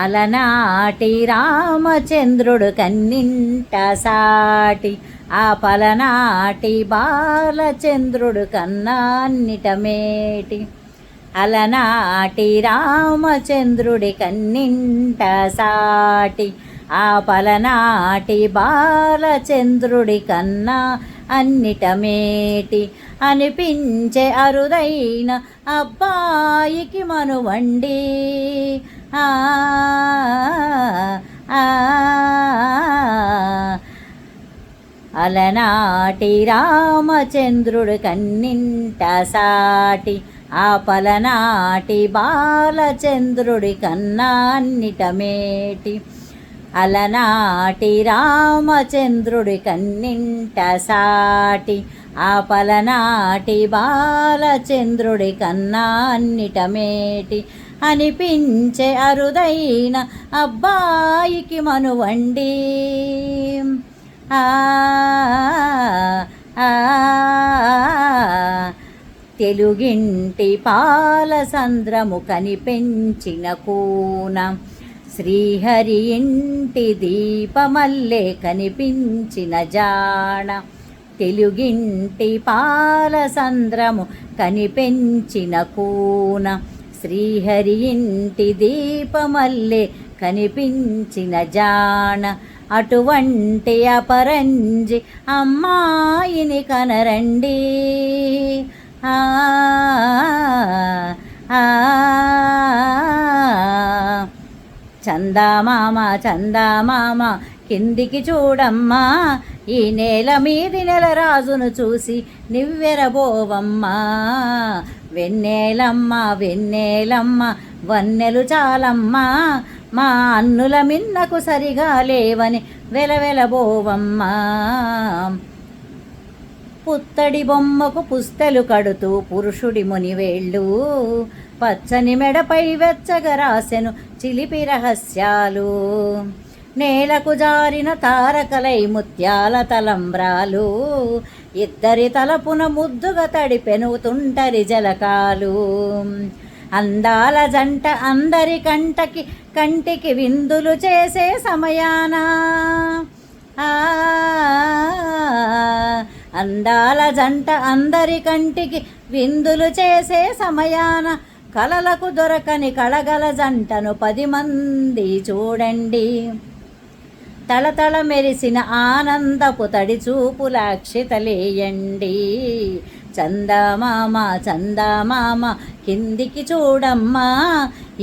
అలనాటి రామచంద్రుడు కన్నింట సాటి, ఆ పలనాటి బాలచంద్రుడు కన్నాన్నిట మేటి. అలనాటి రామచంద్రుడి కన్నింట సాటి, ఆ పలనాటి బాలచంద్రుడి కన్నా అన్నిట మేటి. అనిపించే అరుదైన అబ్బాయికి మనువండి, అలనాటి రామచంద్రుడు కన్నింట సాటి, ఆ పలనాటి బాలచంద్రుడి కన్నాన్నిట మేటి. అలనాటి రామచంద్రుడి కన్నింట సాటి, ఆ పలనాటి బాలచంద్రుడి కన్నాన్నిట మేటి. అనిపించే అరుదైన అబ్బాయికి మనువండి, తెలుగింటి పాలసంద్రము కనిపెంచిన కూన, శ్రీహరి ఇంటి దీపమల్లే కనిపించిన జాణ. తెలుగింటి పాలసంద్రము కనిపెంచిన కూన, శ్రీహరి ఇంటి దీపమల్లే కనిపించిన జాణ. అటువంటి అపరంజి అమ్మాయిని కనరండి, చందామామ చందామామ కిందికి చూడమ్మా, ఈ నేల మీది నెలరాజును చూసి నివ్వెరబోవమ్మా. వెన్నెలమ్మ వెన్నెలమ్మ వన్నెలు చాలమ్మా, మా అన్నుల మిన్నకు సరిగా లేవని వెలవెలబోవమ్మా. పుత్తడి బొమ్మకు పుస్తెలు కడుతూ పురుషుడి మునివేళ్ళు, పచ్చని మెడపై వెచ్చగా రాసెను చిలిపి రహస్యాలు. నేలకు జారిన తారకలై ముత్యాల తలంబ్రాలు, ఇద్దరి తలపున ముద్దుగా తడిపెను తుంటరి జలకాలు. అందాల జంట అందరి కంటికి విందులు చేసే సమయాన, అందాల జంట అందరి కంటికి విందులు చేసే సమయాన, కలలకు దొరకని కళగల జంటను 10 మంది చూడండి. తళతళ మెరిసిన ఆనందపు తడి చూపులాక్షితలేయండి. చందమామ చందమామ కిందికి చూడమ్మా,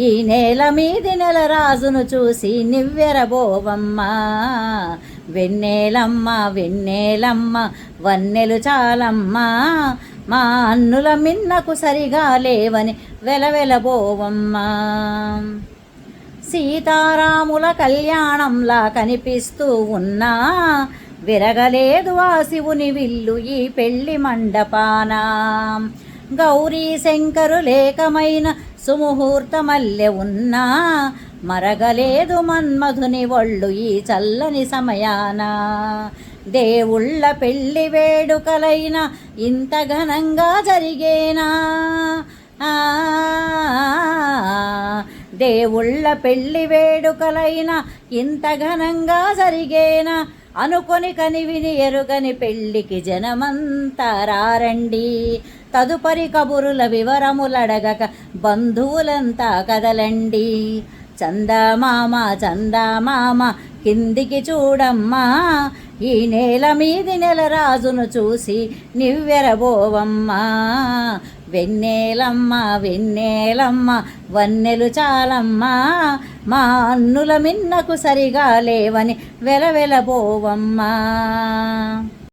ఈ నేల మీది నెలరాజును చూసి నివ్వెరబోవమ్మా. వెన్నెలమ్మ వెన్నెలమ్మ వన్నెలు చాలమ్మా, మా అన్నుల మిన్నకు సరిగా లేవని వెలవెలబోవమ్మా. సీతారాముల కళ్యాణంలా కనిపిస్తూ ఉన్నా, విరగలేదు ఆ శివుని విల్లు ఈ పెళ్లి మండపాన. గౌరీ శంకరు లేకమైన సుముహూర్తమల్లె ఉన్నా, మరగలేదు మన్మధుని ఒళ్ళు ఈ చల్లని సమయాన. దేవుళ్ళ పెళ్లి వేడుకలైన ఇంత ఘనంగా జరిగేనా, దేవుళ్ళ పెళ్లి వేడుకలైన ఇంత ఘనంగా జరిగేనా. అనుకొని కనివిని ఎరుగని పెళ్ళికి జనమంతా రారండి. తదుపరి కబురుల వివరములడగక బంధువులంతా కదలండి. చందమామ చందమామ కిందికి చూడమ్మా, ఈ నేల మీది నెలరాజును చూసి నివ్వెరబోవమ్మా. వెన్నెలమ్మ వెన్నెలమ్మ వన్నెలు చాలమ్మా, మా అన్నుల మిన్నకు సరిగా లేవని వెలవెలబోవమ్మా.